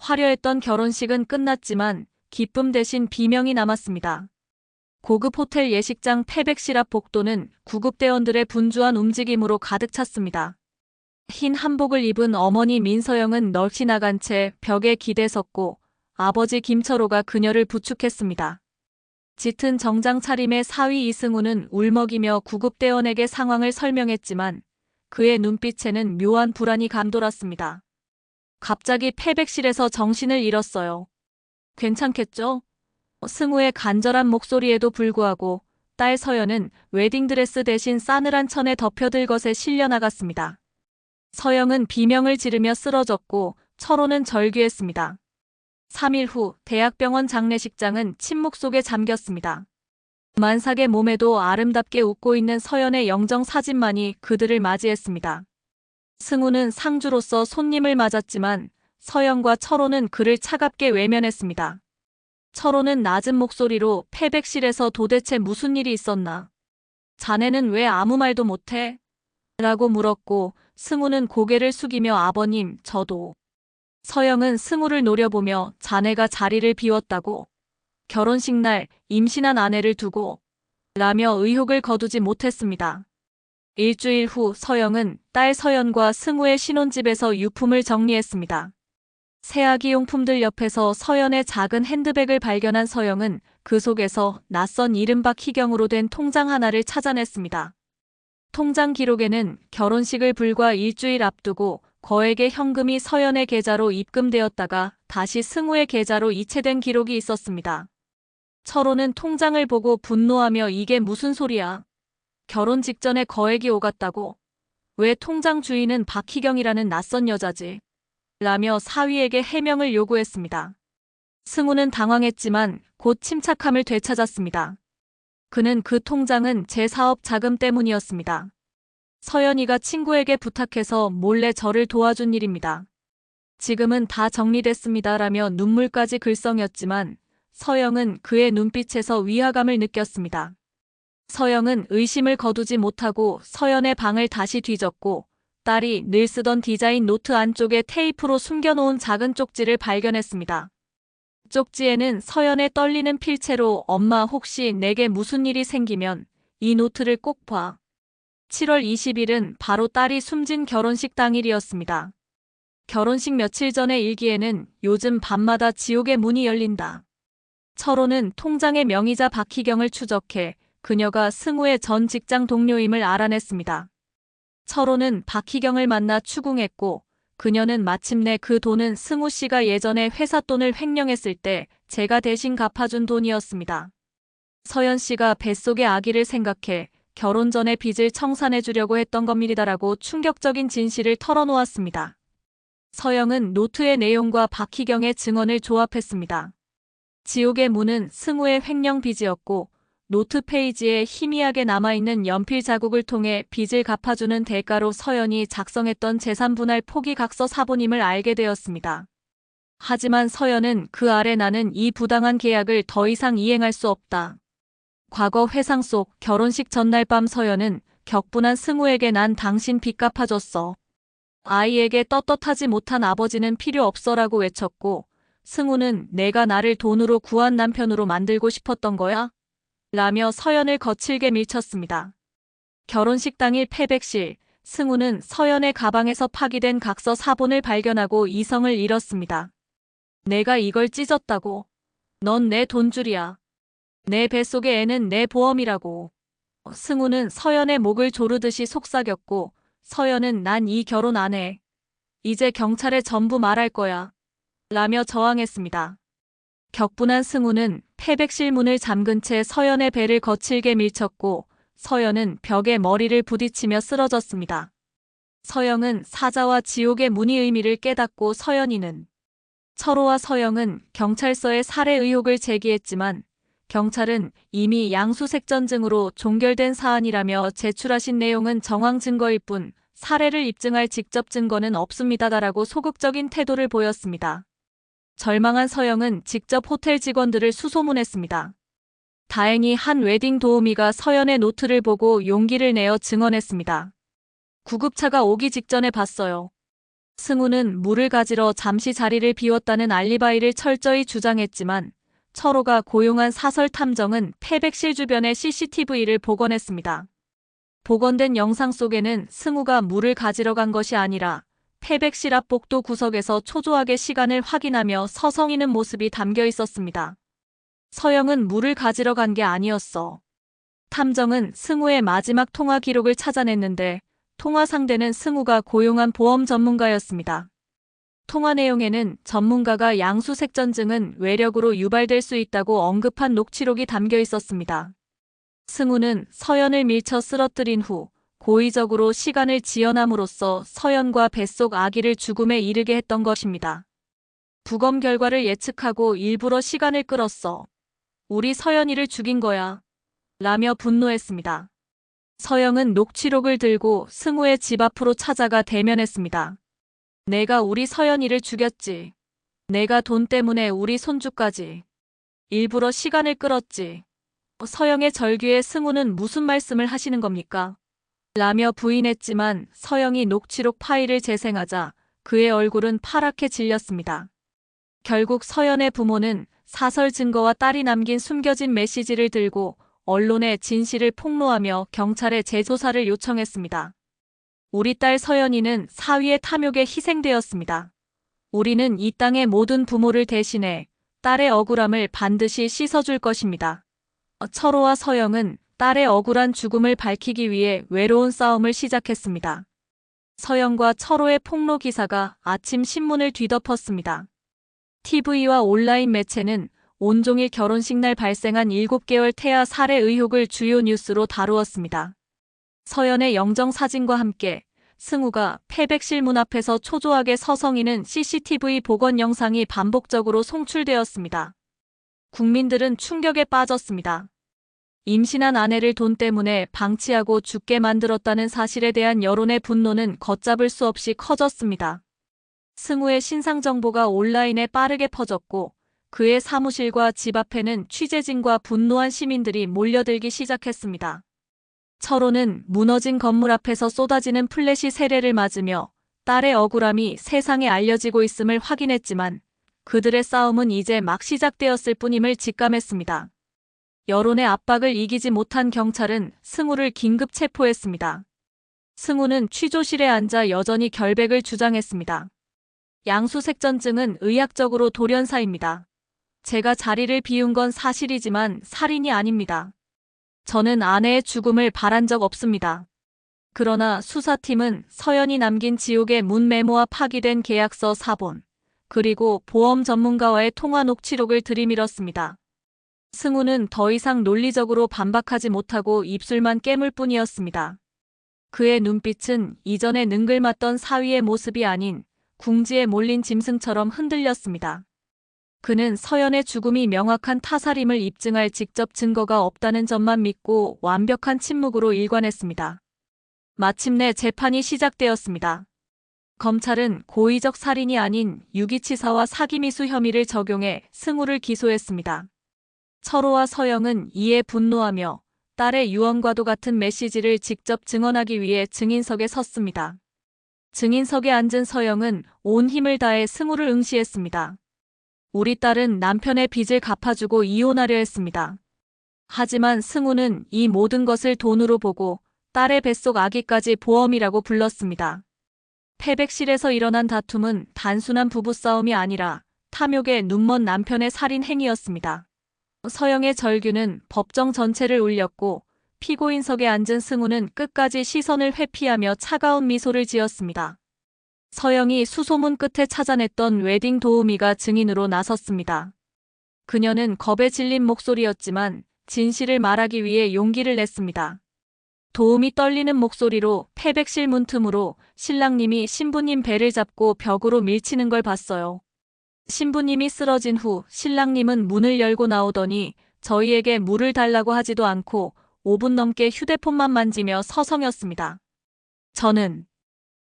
화려했던 결혼식은 끝났지만 기쁨 대신 비명이 남았습니다. 고급 호텔 예식장 패백실 앞 복도는 구급대원들의 분주한 움직임으로 가득 찼습니다. 흰 한복을 입은 어머니 민서영은 넋이 나간 채 벽에 기대 섰고 아버지 김철호가 그녀를 부축했습니다. 짙은 정장 차림의 사위 이승우는 울먹이며 구급대원에게 상황을 설명했지만 그의 눈빛에는 묘한 불안이 감돌았습니다. 갑자기 패백실에서 정신을 잃었어요. 괜찮겠죠? 승우의 간절한 목소리에도 불구하고 딸 서연은 웨딩드레스 대신 싸늘한 천에 덮여들 것에 실려 나갔습니다. 서영은 비명을 지르며 쓰러졌고 철호는 절규했습니다. 3일 후 대학병원 장례식장은 침묵 속에 잠겼습니다. 만삭의 몸에도 아름답게 웃고 있는 서연의 영정 사진만이 그들을 맞이했습니다. 승우는 상주로서 손님을 맞았지만 서영과 철호는 그를 차갑게 외면했습니다. 철호는 낮은 목소리로 패백실에서 도대체 무슨 일이 있었나? 자네는 왜 아무 말도 못해? 라고 물었고 승우는 고개를 숙이며 아버님, 저도. 서영은 승우를 노려보며 자네가 자리를 비웠다고. 결혼식 날 임신한 아내를 두고 라며 의혹을 거두지 못했습니다. 일주일 후 서영은 딸 서연과 승우의 신혼집에서 유품을 정리했습니다. 새아기 용품들 옆에서 서연의 작은 핸드백을 발견한 서영은 그 속에서 낯선 이른바 희경으로 된 통장 하나를 찾아냈습니다. 통장 기록에는 결혼식을 불과 일주일 앞두고 거액의 현금이 서연의 계좌로 입금되었다가 다시 승우의 계좌로 이체된 기록이 있었습니다. 철호는 통장을 보고 분노하며 이게 무슨 소리야? 결혼 직전에 거액이 오갔다고? 왜 통장 주인은 박희경이라는 낯선 여자지? 라며 사위에게 해명을 요구했습니다. 승우는 당황했지만 곧 침착함을 되찾았습니다. 그는 그 통장은 제 사업 자금 때문이었습니다. 서연이가 친구에게 부탁해서 몰래 저를 도와준 일입니다. 지금은 다 정리됐습니다. 라며 눈물까지 글썽였지만 서영은 그의 눈빛에서 위화감을 느꼈습니다. 서영은 의심을 거두지 못하고 서연의 방을 다시 뒤졌고 딸이 늘 쓰던 디자인 노트 안쪽에 테이프로 숨겨놓은 작은 쪽지를 발견했습니다. 쪽지에는 서연의 떨리는 필체로 엄마 혹시 내게 무슨 일이 생기면 이 노트를 꼭 봐. 7월 20일은 바로 딸이 숨진 결혼식 당일이었습니다. 결혼식 며칠 전의 일기에는 요즘 밤마다 지옥의 문이 열린다. 철호는 통장의 명의자 박희경을 추적해 그녀가 승우의 전 직장 동료임을 알아냈습니다. 철호는 박희경을 만나 추궁했고 그녀는 마침내 그 돈은 승우 씨가 예전에 회사 돈을 횡령했을 때 제가 대신 갚아준 돈이었습니다. 서연 씨가 뱃속의 아기를 생각해 결혼 전에 빚을 청산해 주려고 했던 겁니다라고 충격적인 진실을 털어놓았습니다. 서영은 노트의 내용과 박희경의 증언을 조합했습니다. 지옥의 문은 승우의 횡령 빚이었고 노트 페이지에 희미하게 남아있는 연필 자국을 통해 빚을 갚아주는 대가로 서연이 작성했던 재산분할 포기각서 사본임을 알게 되었습니다. 하지만 서연은 그 아래 나는 이 부당한 계약을 더 이상 이행할 수 없다. 과거 회상 속 결혼식 전날 밤 서연은 격분한 승우에게 난 당신 빚 갚아줬어. 아이에게 떳떳하지 못한 아버지는 필요 없어라고 외쳤고 승우는 내가 나를 돈으로 구한 남편으로 만들고 싶었던 거야? 라며 서연을 거칠게 밀쳤습니다. 결혼식 당일 패백실, 승우는 서연의 가방에서 파기된 각서 사본을 발견하고 이성을 잃었습니다. 내가 이걸 찢었다고. 넌 내 돈줄이야. 내 뱃속의 애는 내 보험이라고. 승우는 서연의 목을 조르듯이 속삭였고 서연은 난 이 결혼 안 해. 이제 경찰에 전부 말할 거야. 라며 저항했습니다. 격분한 승우는 패백실 문을 잠근 채 서연의 배를 거칠게 밀쳤고 서연은 벽에 머리를 부딪히며 쓰러졌습니다. 서영은 사자와 지옥의 문의 의미를 깨닫고 서연이는 철호와 서영은 경찰서에 살해 의혹을 제기했지만 경찰은 이미 양수색전증으로 종결된 사안이라며 제출하신 내용은 정황 증거일 뿐 살해를 입증할 직접 증거는 없습니다라고 소극적인 태도를 보였습니다. 절망한 서영은 직접 호텔 직원들을 수소문했습니다. 다행히 한 웨딩 도우미가 서연의 노트를 보고 용기를 내어 증언했습니다. 구급차가 오기 직전에 봤어요. 승우는 물을 가지러 잠시 자리를 비웠다는 알리바이를 철저히 주장했지만 철호가 고용한 사설 탐정은 패백실 주변의 CCTV를 복원했습니다. 복원된 영상 속에는 승우가 물을 가지러 간 것이 아니라 패백실 앞 복도 구석에서 초조하게 시간을 확인하며 서성이는 모습이 담겨 있었습니다. 서영은 물을 가지러 간 게 아니었어. 탐정은 승우의 마지막 통화 기록을 찾아냈는데 통화 상대는 승우가 고용한 보험 전문가였습니다. 통화 내용에는 전문가가 양수색전증은 외력으로 유발될 수 있다고 언급한 녹취록이 담겨 있었습니다. 승우는 서연을 밀쳐 쓰러뜨린 후 고의적으로 시간을 지연함으로써 서연과 뱃속 아기를 죽음에 이르게 했던 것입니다. 부검 결과를 예측하고 일부러 시간을 끌었어. 우리 서연이를 죽인 거야. 라며 분노했습니다. 서영은 녹취록을 들고 승우의 집 앞으로 찾아가 대면했습니다. 내가 우리 서연이를 죽였지. 내가 돈 때문에 우리 손주까지. 일부러 시간을 끌었지. 서영의 절규에 승우는 무슨 말씀을 하시는 겁니까? 라며 부인했지만 서영이 녹취록 파일을 재생하자 그의 얼굴은 파랗게 질렸습니다. 결국 서연의 부모는 사설 증거와 딸이 남긴 숨겨진 메시지를 들고 언론에 진실을 폭로하며 경찰에 재조사를 요청했습니다. 우리 딸 서연이는 사위의 탐욕에 희생되었습니다. 우리는 이 땅의 모든 부모를 대신해 딸의 억울함을 반드시 씻어줄 것입니다. 철호와 서영은 딸의 억울한 죽음을 밝히기 위해 외로운 싸움을 시작했습니다. 서영과 철호의 폭로 기사가 아침 신문을 뒤덮었습니다. TV와 온라인 매체는 온종일 결혼식 날 발생한 7개월 태아 살해 의혹을 주요 뉴스로 다루었습니다. 서연의 영정사진과 함께 승우가 패백실 문 앞에서 초조하게 서성이는 CCTV 복원 영상이 반복적으로 송출되었습니다. 국민들은 충격에 빠졌습니다. 임신한 아내를 돈 때문에 방치하고 죽게 만들었다는 사실에 대한 여론의 분노는 걷잡을 수 없이 커졌습니다. 승우의 신상 정보가 온라인에 빠르게 퍼졌고 그의 사무실과 집 앞에는 취재진과 분노한 시민들이 몰려들기 시작했습니다. 철호는 무너진 건물 앞에서 쏟아지는 플래시 세례를 맞으며 딸의 억울함이 세상에 알려지고 있음을 확인했지만 그들의 싸움은 이제 막 시작되었을 뿐임을 직감했습니다. 여론의 압박을 이기지 못한 경찰은 승우를 긴급 체포했습니다. 승우는 취조실에 앉아 여전히 결백을 주장했습니다. 양수색전증은 의학적으로 돌연사입니다. 제가 자리를 비운 건 사실이지만 살인이 아닙니다. 저는 아내의 죽음을 바란 적 없습니다. 그러나 수사팀은 서연이 남긴 지옥의 문 메모와 파기된 계약서 4본, 그리고 보험 전문가와의 통화 녹취록을 들이밀었습니다. 승우는 더 이상 논리적으로 반박하지 못하고 입술만 깨물 뿐이었습니다. 그의 눈빛은 이전에 능글맞던 사위의 모습이 아닌 궁지에 몰린 짐승처럼 흔들렸습니다. 그는 서연의 죽음이 명확한 타살임을 입증할 직접 증거가 없다는 점만 믿고 완벽한 침묵으로 일관했습니다. 마침내 재판이 시작되었습니다. 검찰은 고의적 살인이 아닌 유기치사와 사기미수 혐의를 적용해 승우를 기소했습니다. 철호와 서영은 이에 분노하며 딸의 유언과도 같은 메시지를 직접 증언하기 위해 증인석에 섰습니다. 증인석에 앉은 서영은 온 힘을 다해 승우를 응시했습니다. 우리 딸은 남편의 빚을 갚아주고 이혼하려 했습니다. 하지만 승우는 이 모든 것을 돈으로 보고 딸의 뱃속 아기까지 보험이라고 불렀습니다. 패백실에서 일어난 다툼은 단순한 부부싸움이 아니라 탐욕에 눈먼 남편의 살인 행위였습니다. 서영의 절규는 법정 전체를 울렸고 피고인석에 앉은 승우는 끝까지 시선을 회피하며 차가운 미소를 지었습니다. 서영이 수소문 끝에 찾아냈던 웨딩 도우미가 증인으로 나섰습니다. 그녀는 겁에 질린 목소리였지만 진실을 말하기 위해 용기를 냈습니다. 도우미 떨리는 목소리로 패백실 문틈으로 신랑님이 신부님 배를 잡고 벽으로 밀치는 걸 봤어요. 신부님이 쓰러진 후 신랑님은 문을 열고 나오더니 저희에게 물을 달라고 하지도 않고 5분 넘게 휴대폰만 만지며 서성였습니다. 저는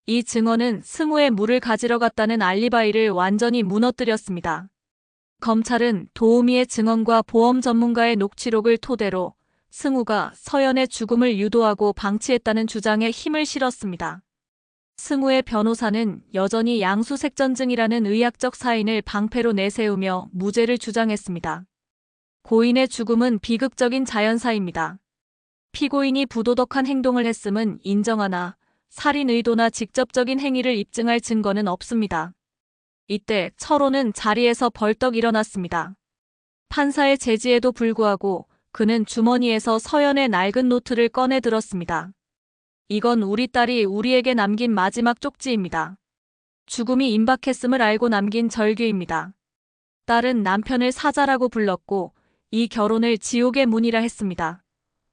이 증언은 승우의 물을 가지러 갔다는 알리바이를 완전히 무너뜨렸습니다. 검찰은 도우미의 증언과 보험 전문가의 녹취록을 토대로 승우가 서연의 죽음을 유도하고 방치했다는 주장에 힘을 실었습니다. 승우의 변호사는 여전히 양수색전증이라는 의학적 사인을 방패로 내세우며 무죄를 주장했습니다. 고인의 죽음은 비극적인 자연사입니다. 피고인이 부도덕한 행동을 했음은 인정하나 살인 의도나 직접적인 행위를 입증할 증거는 없습니다. 이때 철호는 자리에서 벌떡 일어났습니다. 판사의 제지에도 불구하고 그는 주머니에서 서연의 낡은 노트를 꺼내 들었습니다. 이건 우리 딸이 우리에게 남긴 마지막 쪽지입니다. 죽음이 임박했음을 알고 남긴 절규입니다. 딸은 남편을 사자라고 불렀고 이 결혼을 지옥의 문이라 했습니다.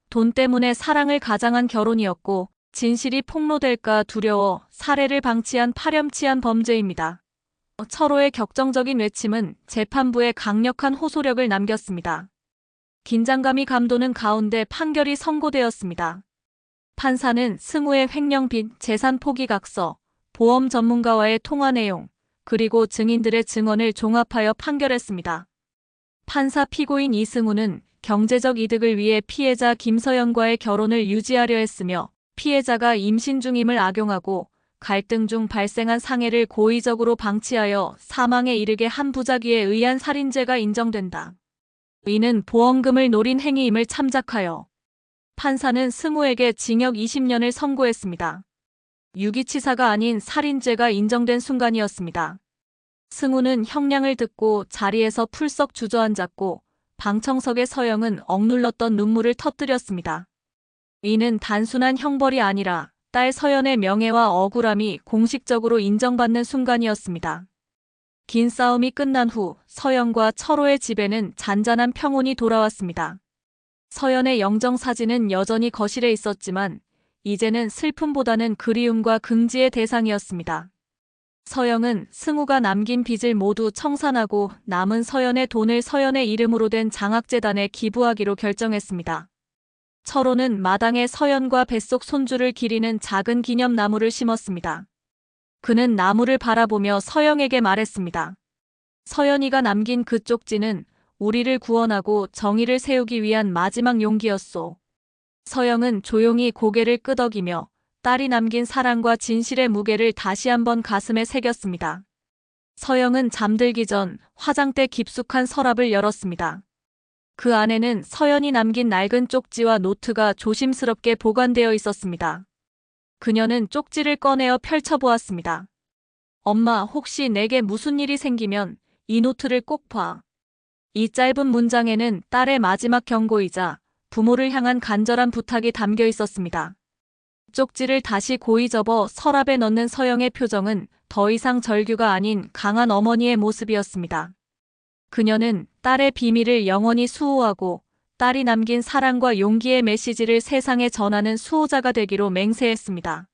돈 때문에 사랑을 가장한 결혼이었고 진실이 폭로될까 두려워 살해를 방치한 파렴치한 범죄입니다. 철호의 격정적인 외침은 재판부에 강력한 호소력을 남겼습니다. 긴장감이 감도는 가운데 판결이 선고되었습니다. 판사는 승우의 횡령 빚, 재산 포기 각서, 보험 전문가와의 통화 내용, 그리고 증인들의 증언을 종합하여 판결했습니다. 판사 피고인 이승우는 경제적 이득을 위해 피해자 김서연과의 결혼을 유지하려 했으며 피해자가 임신 중임을 악용하고 갈등 중 발생한 상해를 고의적으로 방치하여 사망에 이르게 한 부작위에 의한 살인죄가 인정된다. 이는 보험금을 노린 행위임을 참작하여 판사는 승우에게 징역 20년을 선고했습니다. 유기치사가 아닌 살인죄가 인정된 순간이었습니다. 승우는 형량을 듣고 자리에서 풀썩 주저앉았고 방청석의 서영은 억눌렀던 눈물을 터뜨렸습니다. 이는 단순한 형벌이 아니라 딸 서연의 명예와 억울함이 공식적으로 인정받는 순간이었습니다. 긴 싸움이 끝난 후 서연과 철호의 집에는 잔잔한 평온이 돌아왔습니다. 서연의 영정사진은 여전히 거실에 있었지만 이제는 슬픔보다는 그리움과 긍지의 대상이었습니다. 서영은 승우가 남긴 빚을 모두 청산하고 남은 서연의 돈을 서연의 이름으로 된 장학재단에 기부하기로 결정했습니다. 철호는 마당에 서연과 뱃속 손주를 기리는 작은 기념나무를 심었습니다. 그는 나무를 바라보며 서영에게 말했습니다. 서연이가 남긴 그 쪽지는 우리를 구원하고 정의를 세우기 위한 마지막 용기였소. 서영은 조용히 고개를 끄덕이며 딸이 남긴 사랑과 진실의 무게를 다시 한번 가슴에 새겼습니다. 서영은 잠들기 전 화장대 깊숙한 서랍을 열었습니다. 그 안에는 서연이 남긴 낡은 쪽지와 노트가 조심스럽게 보관되어 있었습니다. 그녀는 쪽지를 꺼내어 펼쳐보았습니다. 엄마, 혹시 내게 무슨 일이 생기면 이 노트를 꼭 봐. 이 짧은 문장에는 딸의 마지막 경고이자 부모를 향한 간절한 부탁이 담겨 있었습니다. 쪽지를 다시 고이 접어 서랍에 넣는 서영의 표정은 더 이상 절규가 아닌 강한 어머니의 모습이었습니다. 그녀는 딸의 비밀을 영원히 수호하고 딸이 남긴 사랑과 용기의 메시지를 세상에 전하는 수호자가 되기로 맹세했습니다.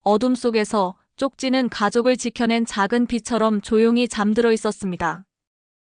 어둠 속에서 쪽지는 가족을 지켜낸 작은 빛처럼 조용히 잠들어 있었습니다.